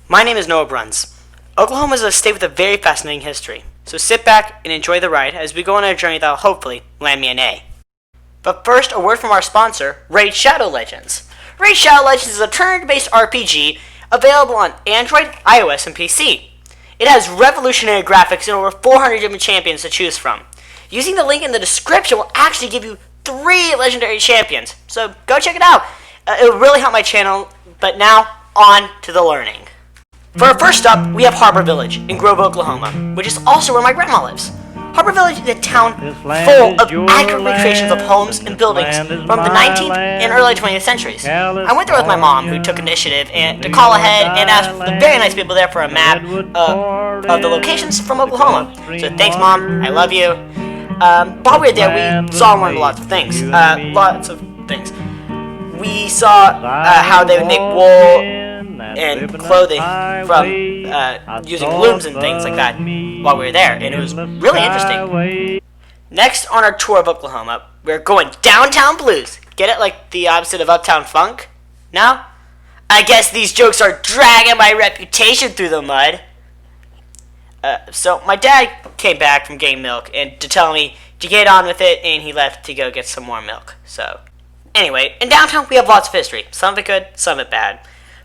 My name is Noah Bruns. Oklahoma is a state with a very fascinating history, so sit back and enjoy the ride as we go on a journey that will hopefully land me an A. But first, a word from our sponsor, Raid Shadow Legends. Raid Shadow Legends is a turn-based RPG available on Android, iOS, and PC. It has revolutionary graphics and over 400 different champions to choose from. Using the link in the description will actually give you 3 legendary champions, so go check it out. It will really help my channel, but now, on to the learning. For our first stop, we have Harbor Village in Grove, Oklahoma, which is also where my grandma lives. Harbor Village is a town full of accurate recreations of homes and buildings from the 19th and early 20th centuries. I went there with my mom, who took initiative to call ahead and ask the very nice people there for a map of the locations from Oklahoma. So thanks, Mom. I love you. While we were there, we saw and learned lots of things. We saw how they would make wool and clothing from using looms and things like that while we were there, and it was really interesting. Next on our tour of Oklahoma, we're going downtown blues. Get it, like the opposite of uptown funk? No? I guess these jokes are dragging my reputation through the mud. So my dad came back from getting milk and to tell me to get on with it, and he left to go get some more milk. So anyway, in downtown we have lots of history. Some of it good, some of it bad.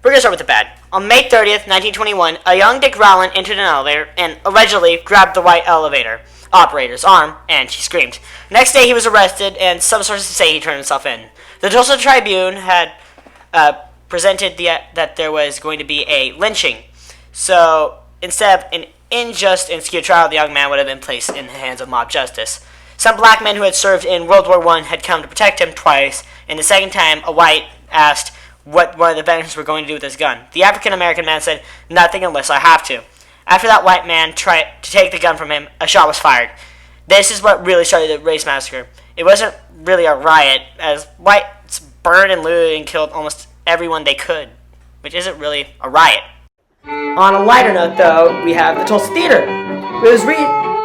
We're going to start with the bad. On May 30th, 1921, a young Dick Rowland entered an elevator and allegedly grabbed the white elevator operator's arm, and she screamed. Next day, he was arrested, and some sources say he turned himself in. The Tulsa Tribune had presented that there was going to be a lynching. So instead of an unjust and skewed trial, the young man would have been placed in the hands of mob justice. Some black men who had served in World War I had come to protect him twice, and the second time, a white asked what one of the veterans were going to do with his gun. The African-American man said, "Nothing unless I have to." After that white man tried to take the gun from him, a shot was fired. This is what really started the race massacre. It wasn't really a riot, as whites burned and looted and killed almost everyone they could, which isn't really a riot. On a lighter note, though, we have the Tulsa Theater.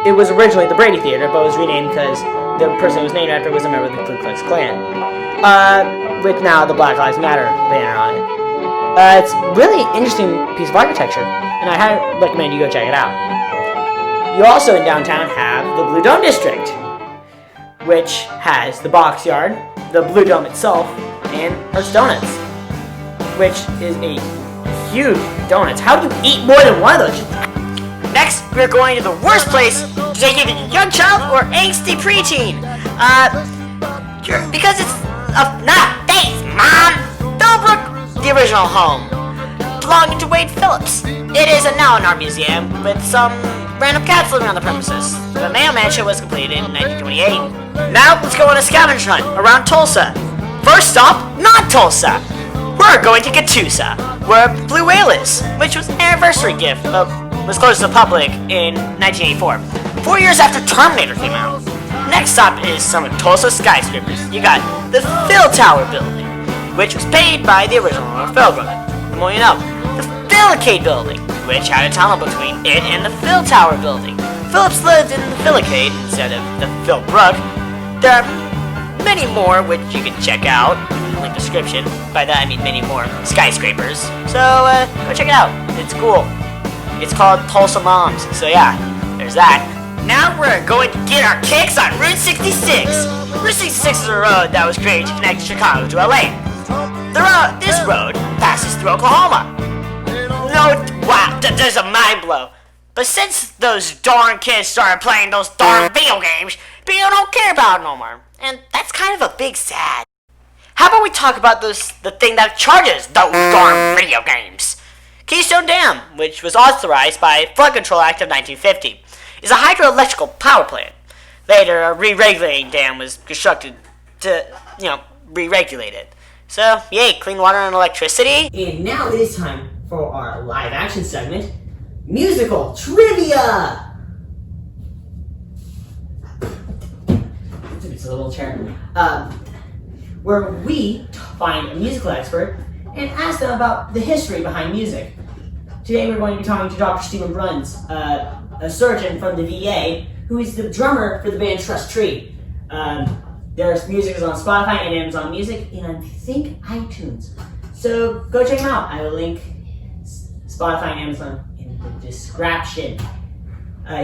It was originally the Brady Theater, but was renamed because the person it was named after was a member of the Ku Klux Klan. With now the Black Lives Matter banner on it. It's a really interesting piece of architecture, and I highly recommend you go check it out. You also in downtown have the Blue Dome District, which has the Box Yard, the Blue Dome itself, and Hurts Donuts, which is a huge donuts. How do you eat more than one of those? Next, we're going to the worst place to take either a young child or angsty preteen. Because it's thanks, Mom! Philbrook, the original home, belonging to Wade Phillips. It is now in our museum with some random cats living on the premises. The Mayo Mansion was completed in 1928. Now let's go on a scavenger hunt around Tulsa. First stop, not Tulsa. We're going to Catoosa, where Blue Whale is, which was an anniversary gift, but was closed to the public in 1984, 4 years after Terminator came out. Next stop is some of Tulsa skyscrapers. You got the Phil Tower building, which was paid by the original owner, Philbrook. The more you know. The Philcade building, which had a tunnel between it and the Phil Tower building. Phillips lived in the Philcade instead of the Philbrook. There are many more which you can check out in the link description. By that I mean many more skyscrapers. So go check it out. It's cool. It's called Tulsa Moms. So yeah, there's that. Now we're going to get our kicks on Route 66. Route 66 is a road that was created to connect Chicago to LA. This road passes through Oklahoma. Wow, there's a mind blow. But since those darn kids started playing those darn video games, people don't care about it no more. And that's kind of a big sad. How about we talk about the thing that charges those darn video games? Keystone Dam, which was authorized by Flood Control Act of 1950. Is a hydroelectrical power plant. Later, a re-regulating dam was constructed to, re-regulate it. So, yay, clean water and electricity. And now it is time for our live action segment, Musical Trivia! It's a little chair. Where we find a musical expert and ask them about the history behind music. Today we're going to be talking to Dr. Stephen Bruns, a surgeon from the VA, who is the drummer for the band Trust Tree. Their music is on Spotify and Amazon Music, and I think iTunes. So go check them out. I will link Spotify and Amazon in the description.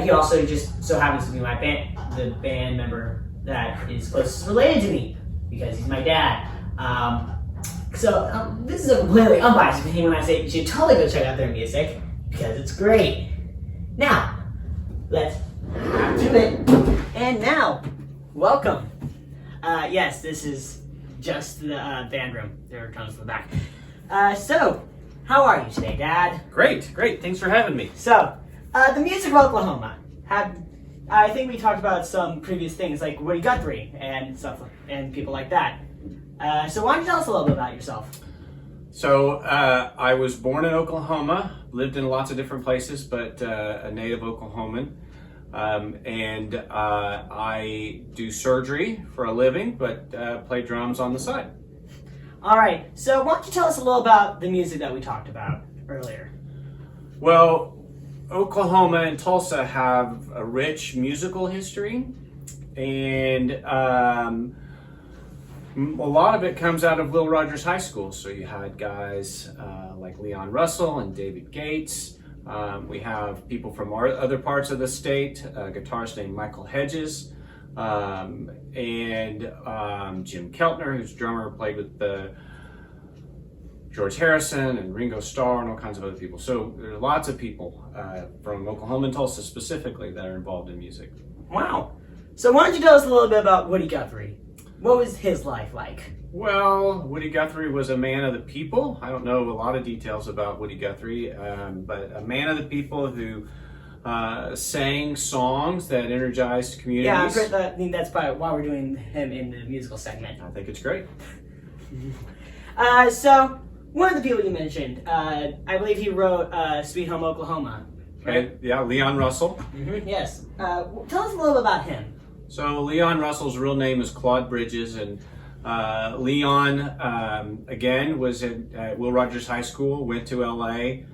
He also just so happens to be the band member that is closest related to me because he's my dad. So this is a completely unbiased opinion when I say you should totally go check out their music because it's great. Now, let's do it. And now, welcome. Yes, this is just the band room. There are tons in the back. So, how are you today, Dad? Great. Thanks for having me. So, the music of Oklahoma. I think we talked about some previous things like Woody Guthrie and stuff, and people like that. So why don't you tell us a little bit about yourself? So, I was born in Oklahoma, lived in lots of different places, but a native Oklahoman. And I do surgery for a living, but play drums on the side. All right. So why don't you tell us a little about the music that we talked about earlier? Well, Oklahoma and Tulsa have a rich musical history, and a lot of it comes out of Will Rogers High School. So you had guys like Leon Russell and David Gates. We have people from other parts of the state, a guitarist named Michael Hedges, and Jim Keltner, who's drummer, played with George Harrison and Ringo Starr and all kinds of other people. So there are lots of people from Oklahoma and Tulsa specifically that are involved in music. Wow. So why don't you tell us a little bit about Woody Guthrie? What was his life like? Well, Woody Guthrie was a man of the people. I don't know a lot of details about Woody Guthrie, but a man of the people who sang songs that energized communities. Yeah, I've heard that. I mean, that's probably why we're doing him in the musical segment. I think it's great. So, one of the people you mentioned, I believe he wrote Sweet Home Oklahoma. Right? Okay, yeah, Leon Russell. Mm-hmm, yes. Tell us a little bit about him. So Leon Russell's real name is Claude Bridges, and Leon, again, was at Will Rogers High School, went to LA,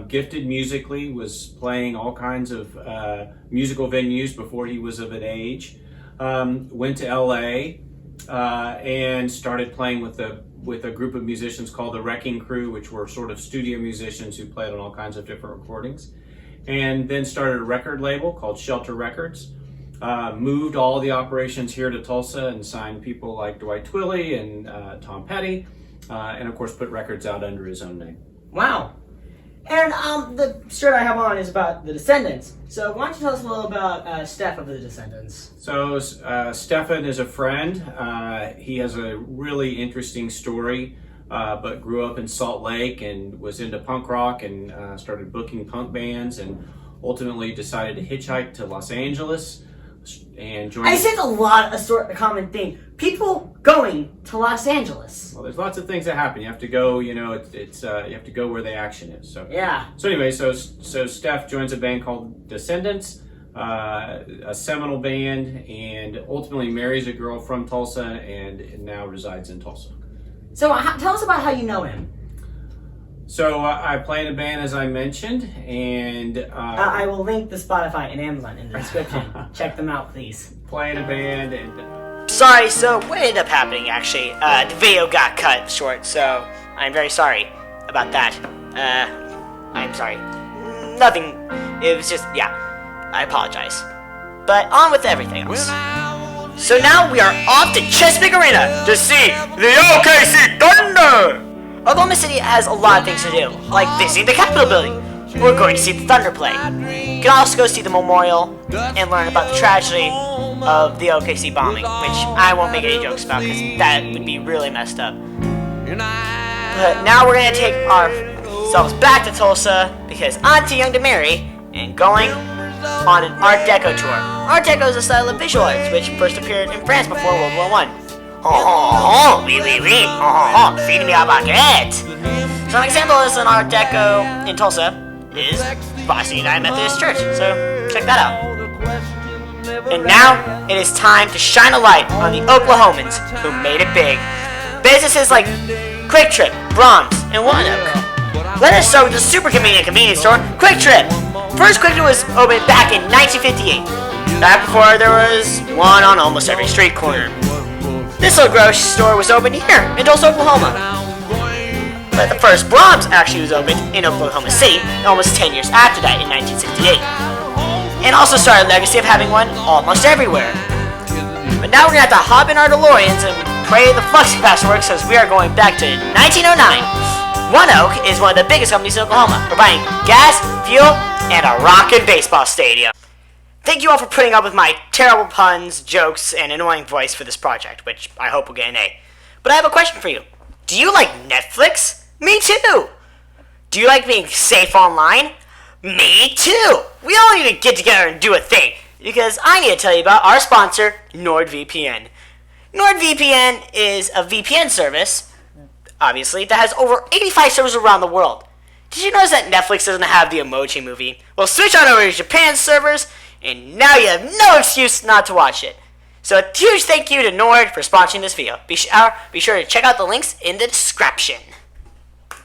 gifted musically, was playing all kinds of musical venues before he was of an age, went to LA and started playing with a group of musicians called the Wrecking Crew, which were sort of studio musicians who played on all kinds of different recordings, and then started a record label called Shelter Records. Moved all the operations here to Tulsa and signed people like Dwight Twilley and Tom Petty, and of course put records out under his own name. Wow. And the shirt I have on is about the Descendants. So why don't you tell us a little about Steph of the Descendants? So Stefan is a friend. He has a really interesting story, but grew up in Salt Lake and was into punk rock and started booking punk bands and ultimately decided to hitchhike to Los Angeles. And I sense a common theme. People going to Los Angeles. Well, there's lots of things that happen. You have to go. You know, it's you have to go where the action is. So yeah. So anyway, so Steph joins a band called Descendants, a seminal band, and ultimately marries a girl from Tulsa and now resides in Tulsa. So tell us about how you know him. So I play in a band, as I mentioned, and I will link the Spotify and Amazon in the description. Check them out, please. Play in a band, and sorry. So what ended up happening? Actually, the video got cut short, so I'm very sorry about that. I'm sorry. Nothing. It was just I apologize. But on with everything else. So now we are off to Chesapeake Arena to see the OKC Thunder. Oklahoma City has a lot of things to do, like visiting the Capitol building. We're going to see the Thunder play. You can also go see the memorial and learn about the tragedy of the OKC bombing, which I won't make any jokes about because that would be really messed up. But now we're going to take ourselves back to Tulsa because I'm too young to marry and going on an Art Deco tour. Art Deco is a style of visual arts which first appeared in France before World War I. Oui, feed me a baguette. So an example is an Art Deco in Tulsa is Boston United Methodist Church, so check that out. And now it is time to shine a light on the Oklahomans who made it big. Businesses like Quick Trip, Brahms, and ONEOK. Let us start with the super convenient convenience store, Quick Trip. First Quick Trip was opened back in 1958. Back before there was one on almost every street corner. This little grocery store was opened here in Tulsa, Oklahoma. But the first Brahms actually was opened in Oklahoma City almost 10 years after that in 1968. And also started a legacy of having one almost everywhere. But now we're going to have to hop in our DeLoreans and pray the flux capacitor works, because we are going back to 1909. One Oak is one of the biggest companies in Oklahoma, providing gas, fuel, and a rockin' baseball stadium. Thank you all for putting up with my terrible puns, jokes, and annoying voice for this project, which I hope will get an A. But I have a question for you. Do you like Netflix? Me too! Do you like being safe online? Me too! We all need to get together and do a thing, because I need to tell you about our sponsor, NordVPN. NordVPN is a VPN service, obviously, that has over 85 servers around the world. Did you notice that Netflix doesn't have the Emoji Movie? Well, switch on over to Japan's servers, and now you have no excuse not to watch it. So a huge thank you to Nord for sponsoring this video. Be sure to check out the links in the description.